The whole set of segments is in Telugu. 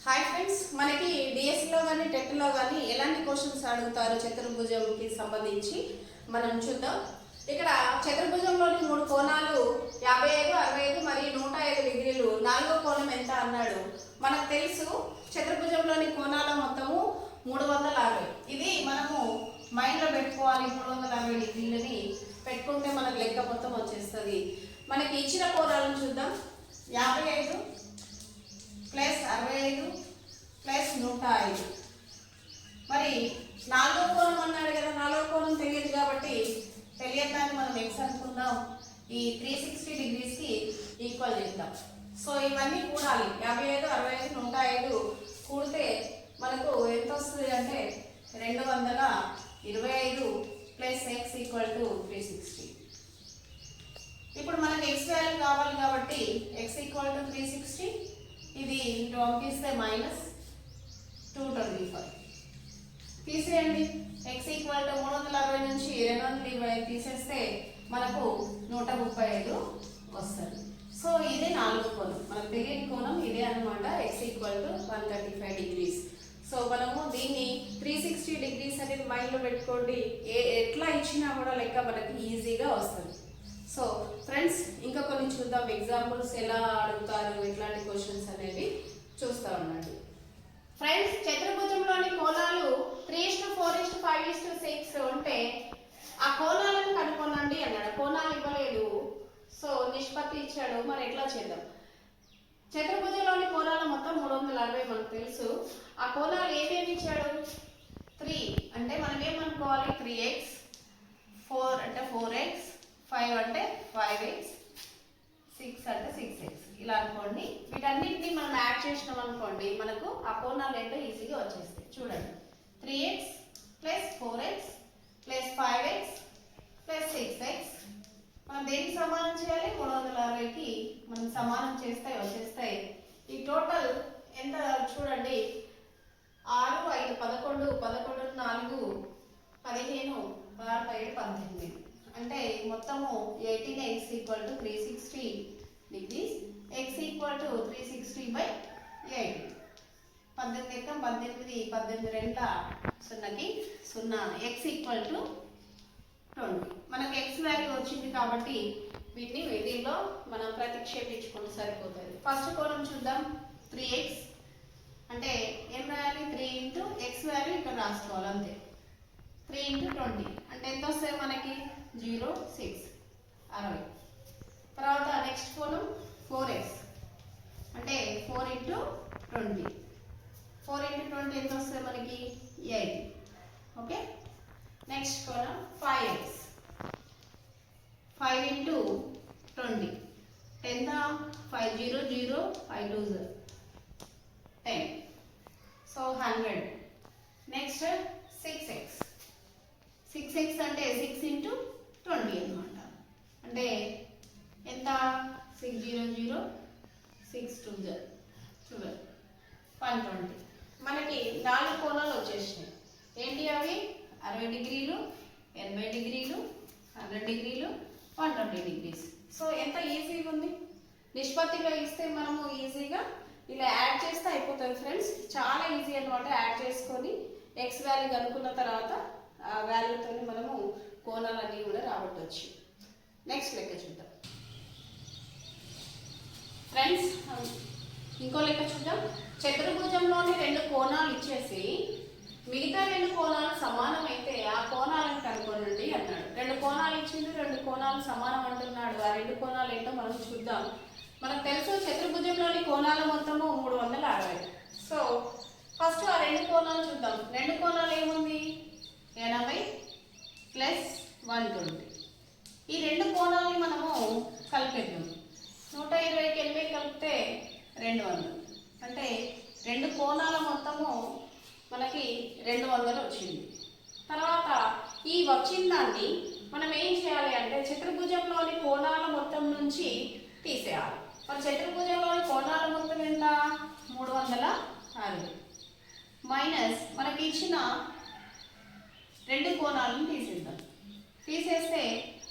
హాయ్ ఫ్రెండ్స్, మనకి డిఎస్సిలో కానీ టెట్లో కానీ ఎలాంటి క్వశ్చన్స్ అడుగుతారు చతుర్భుజంకి సంబంధించి మనం చూద్దాం. ఇక్కడ చతుర్భుజంలోని మూడు కోణాలు 55, 65 మరియు 105 డిగ్రీలు. నాలుగో కోణం ఎంత అన్నాడు. మనకు తెలుసు చతుర్భుజంలోని కోణాల మొత్తము 360. ఇది మనము మైండ్లో పెట్టుకోవాలి. 360 డిగ్రీలని పెట్టుకుంటే మనకు లెక్క మొత్తం వచ్చేస్తుంది. మనకి ఇచ్చిన కోణాలను చూద్దాం. 55 ప్లస్ 65 ప్లస్ 105. మరి నాలుగో కోణం అన్నాడు కదా, నాలుగో కోణం తెలియదు కాబట్టి తెలియదాన్ని మనం ఎక్స్ అనుకుందాం. ఈ 360 డిగ్రీస్కి ఈక్వల్ చేద్దాం. సో ఇవన్నీ కూడాలి. 55, 65, 105 కూడితే మనకు ఎంత వస్తుంది అంటే 225 ప్లస్ ఎక్స్ ఈక్వల్ టు 360. ఇప్పుడు మనకి ఎక్స్ వాల్యూ కావాలి కాబట్టి ఎక్స్ ఈక్వల్ టు 360. ఇది ఇంటూ పంపిస్తే మైనస్ 225. తీసేయండి. ఎక్స్ ఈక్వల్ టు 360 నుంచి 225 తీసేస్తే మనకు 135 వస్తుంది. సో ఇది నాలుగో కోణం. మనకు తెలియని కోణం ఇదే అనమాట. X equal to 135 degrees. So మనము దీన్ని 360 డిగ్రీస్ అనేది మైండ్లో పెట్టుకోండి. ఎట్లా ఇచ్చినా కూడా లెక్క మనకి ఈజీగా వస్తుంది. సో ఫ్రెండ్స్, ఇంకా కొన్ని చూద్దాం. ఎగ్జాంపుల్స్ ఎలా అడుగుతారు, ఎట్లాంటి క్వశ్చన్స్ అనేవి చూస్తూ ఉన్నాడు. ఫ్రెండ్స్, చతుర్భుజంలోని కోణాలు 3:4:5:6 ఉంటే ఆ కోణాలను కనుక్కోనండి అన్నాడు. కోణాలు ఇవ్వలేదు, సో నిష్పత్తి ఇచ్చాడు. మరి ఎట్లా చేద్దాం? చతుర్భుజంలోని కోణాలు మొత్తం 360 మనకు తెలుసు. ఆ కోణాలు ఏమేమి ఇచ్చాడు? 3 అంటే మనం ఏమనుకోవాలి? 3x, 4 అంటే 4x, 5 అంటే 5x, 6 అంటే 6x ఇలా అనుకోండి. వీటన్నిటిని మనం యాడ్ చేసినాం అనుకోండి, మనకు ఆ కోణాలు ఏంటో ఈజీగా వచ్చేస్తాయి. చూడండి, 3x plus 4x plus 5x plus 6x మనం దేనికి సమానం చేయాలి? 360కి మనం సమానం చేస్తే వచ్చేస్తాయి. ఈ టోటల్ ఎంత చూడండి, 6, 5, 11, 11, 4, 15, 16, 17, 18 అంటే మొత్తము 18x equal to 360 degrees. X equal to 360/8. 18 ఎక్కం 18, 18 2 0కి 0. X equal to 20. మనకు ఎక్స్ వాల్యూ వచ్చింది కాబట్టి వీటిని దీనిలో మనం ప్రతిక్షేపించుకుంటూ సరిపోతుంది. ఫస్ట్ కోణం చూద్దాం. 3x అంటే ఏం రాయాలి? 3 ఇంటూ ఎక్స్ వాల్యూ ఇక్కడ రాసుకోవాలి అంతే. 3 ఇంటూ 20 అంటే ఎంత వస్తాయి మనకి? 0, 6, 60. తర్వాత నెక్స్ట్ కోణం 4x అంటే 4 ఇంటూ 20. 4 ఇంటూ 20 ఎంత వస్తుంది మనకి? 8. ఓకే. నెక్స్ట్ కోణం 5x. 5 ఇంటూ 20 ఎంత? 5 0 0 5 2 0 10. సో 100. Next 6x. 6x అంటే 6 ఇంటూ 20 అనమాట. అంటే ఎంత? 6 0 0 6 2 0 12 120. మనకి 4 కోణాలు వచ్చేసినాయి. ఏంటి అవి? 60 డిగ్రీలు, 80 డిగ్రీలు, 100 డిగ్రీలు, 120 డిగ్రీస్. సో ఎంత ఈజీగా ఉంది. నిష్పత్తిలో ఇస్తే మనము ఈజీగా ఇలా యాడ్ చేస్తే అయిపోతుంది ఫ్రెండ్స్. చాలా ఈజీ అనమాట. యాడ్ చేసుకొని ఎక్స్ వాల్యూ కనుక్కున్న తర్వాత ఆ వాల్యూతో మనము కోణాలన్నీ కూడా రాబట్టవచ్చు. నెక్స్ట్ లెక్క చూద్దాం ఫ్రెండ్స్. ఇంకో లెక్క చూద్దాం. చతుర్భుజంలోని 2 కోణాలు ఇచ్చేసి మిగతా 2 కోణాలు సమానం అయితే ఆ కోణాలను కనుక్కోనండి అన్నాడు. 2 కోణాలు ఇచ్చింది, 2 కోణాలు సమానం అంటున్నాడు. ఆ 2 కోణాలు ఏంటో మనం చూద్దాం. మనకు తెలుసు చతుర్భుజంలోని కోణాల మొత్తము 360. సో ఫస్ట్ ఆ 2 కోణాలు చూద్దాం. 2 కోణాలు ఏముంది? 80 ప్లస్ 120. ఈ 2 కోణాలని మనము కలిపేద్దాం. 120కి 80 కలిపితే 200 అంటే 2 కోణాల మొత్తము మనకి 200 వచ్చింది. తర్వాత ఈ వచ్చిన దాన్ని మనం ఏం చేయాలి అంటే చతుర్భుజంలోని కోణాల మొత్తం నుంచి తీసేయాలి. మరి చతుర్భుజంలోని కోణాల మొత్తం ఎంత? 360 మైనస్ మనకి ఇచ్చిన 2 కోణాలను తీసేద్దాం. తీసేస్తే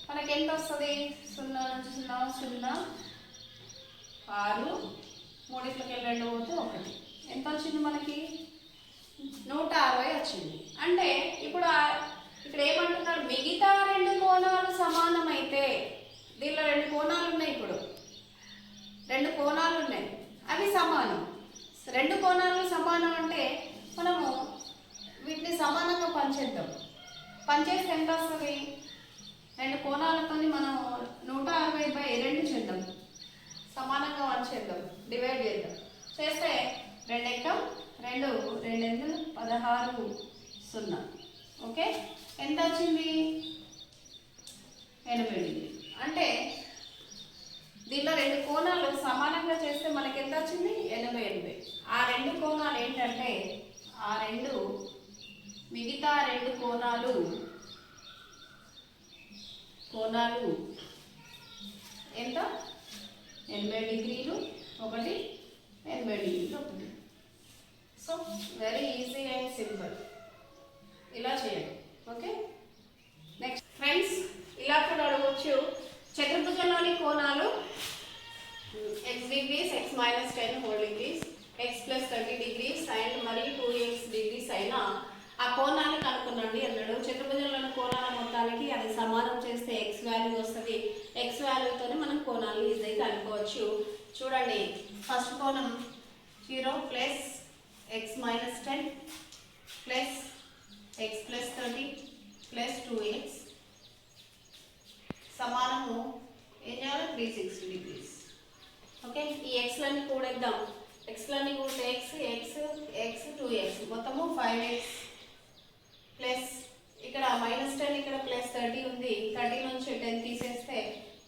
మనకి ఎంత వస్తుంది? 0 నుంచి 0 0 6 3 2 పోతే 1 ఎంత వచ్చింది మనకి? 160 వచ్చింది. అంటే ఇప్పుడు ఇక్కడ ఏమంటున్నాడు, మిగతా 2 కోణాలు సమానమైతే, దీనిలో 2 కోణాలు ఉన్నాయి, ఇప్పుడు 2 కోణాలు ఉన్నాయి, అవి సమానం. 2 కోణాలు సమానం అంటే మనము వీటిని సమానంగా పంచేద్దాం. పంచేస్తే ఎంత వస్తుంది? 2 కోణాలతో మనం 160/2 చేద్దాం, సమానంగా వంచేద్దాం, డివైడ్ చేద్దాం. చేస్తే 2 ఎక్కం 2, 2 16, 0. ఓకే, ఎంత వచ్చింది? 80. అంటే దీనిలో 2 కోణాలు సమానంగా చేస్తే మనకి ఎంత వచ్చింది? 80. ఆ 2 కోణాలు ఏంటంటే, మిగతా 2 కోణాలు ఎంత? 80 డిగ్రీలు ఒకటి, 80 డిగ్రీలు ఒకటి. So very easy and simple, ఇలా చేయండి. ఓకే, నెక్స్ట్ ఫ్రెండ్స్, ఇలా కూడా అడగవచ్చు. చతుర్భుజంలోని కోణాలు x degrees, x minus 10 whole degrees, x plus 30 degrees and మరియు 2x degrees అయినా ఆ కోణాన్ని కనుక్కోండి అన్నాడు. చతుర్భుజంలోని కోణాల మొత్తానికి అది సమానం చేస్తే x వాల్యూ వస్తుంది. x వాల్యూతోనే మనం కోణాలు ఈజీగా కనుక్కోవచ్చు. చూడండి, ఫస్ట్ కోణం 0 plus x minus 10 plus x plus 30 plus 2x సమానము ఏం చేయాలి? 360 degrees. ఓకే, ఈ xలన్నీ కూడేద్దాం. xలన్నీ కూడితే x 2x మొత్తము 5x ప్లస్ ఇక్కడ -10, ఇక్కడ +30 ఉంది. 30 నుంచి 10 తీసేస్తే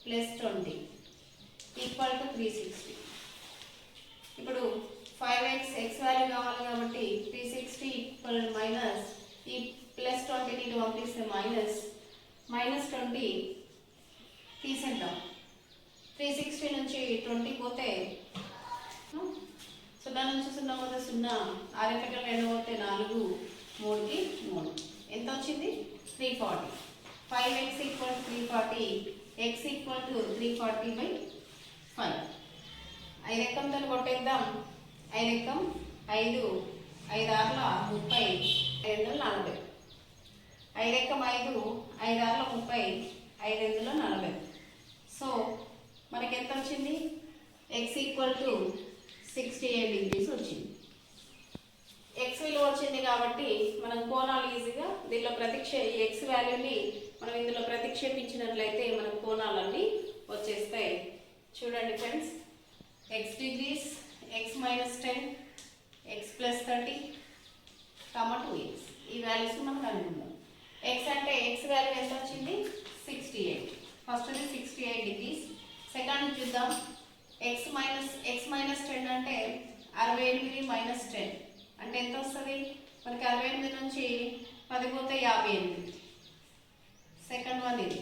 +20 ఈక్వల్ టు 360. ఇప్పుడు 5x x వాల్యూ కావాలి కాబట్టి 360 ఈక్వల్ మైనస్ ఈ +20ని ఇటు పంపిస్తే -20 తీసేద్దాం. 360 నుంచి 20 పోతే 0 నుంచి 0 పోతే 0, 6 2 పోతే 4, 3కి 3 ఎంత వచ్చింది? 340. 5x equal 340, x equal to 340/5. 5 ఎక్కంతో కొట్టేద్దాం. 5 ఎక్కం 5, 5 6ల 30, 5 40. 5 ఎక్కం 5, 5 6ల 30, 5 40. So మనకి ఎంత వచ్చింది? x ఈక్వల్ టు 68 degrees వచ్చింది. x విలువ వచ్చింది కాబట్టి మనం కోణాలు ఈజీగా దీనిలో x వాల్యూని మనం ఇందులో ప్రతిక్షేపించినట్లయితే మన కోణాలన్నీ వచ్చేస్తాయి. చూడండి friends, x degrees, x minus 10, x plus 30, 2x ఈ వాల్యూస్ మనం కనుక్కుందాం. x అంటే x వాల్యూ ఎంత వచ్చింది? 68. First 68 degrees. సెకండ్ చూద్దాం, x minus 10 అంటే 68 - 10 అంటే ఎంత వస్తుంది? మనకి 68 నుంచి 10 పోతే 58. సెకండ్ వన్ ఇది.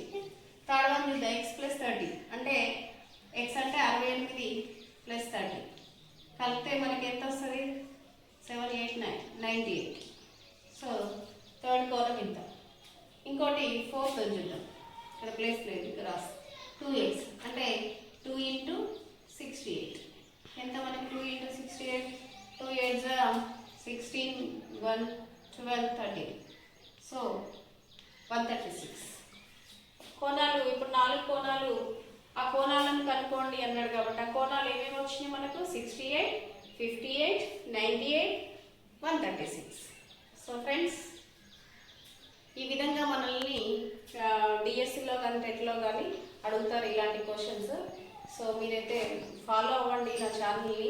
థర్డ్ వన్ చూద్దాం, x plus 30 అంటే x అంటే 68 + 30 కలిపితే మనకి ఎంత వస్తుంది? 7 8 9 98. సో థర్డ్ కోణం ఇంత. ఇంకోటి ఫోర్త్ చూద్దాం, ఇక్కడ ప్లేస్ లేదు, ఇక్కడ రాస్తాం. 2x అంటే 2 × 68 ఎంత మనకి? 2 × 68, 2 8 16, 1 12 13. సో 136 కోణాలు. ఇప్పుడు 4 కోణాలు, ఆ కోణాలను కనుక్కోండి అన్నాడు కాబట్టి ఆ కోణాలు ఏమేమి వచ్చినాయి మనకు? 68, 58, 98, 136. సో ఫ్రెండ్స్, ఈ విధంగా మనల్ని డిఎస్సిలో కానీ టెట్లో కానీ అడుగుతారు ఇలాంటి క్వశ్చన్స్. సో మీరైతే ఫాలో అవ్వండి, నా ఛానల్ని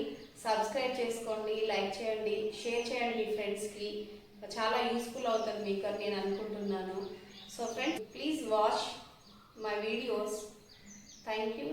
సబ్స్క్రైబ్ చేసుకోండి, లైక్ చేయండి, షేర్ చేయండి మీ ఫ్రెండ్స్కి. చాలా యూస్ఫుల్ అవుతుంది మీకు అని నేను అనుకుంటున్నాను. So friends, please watch my videos. Thank you.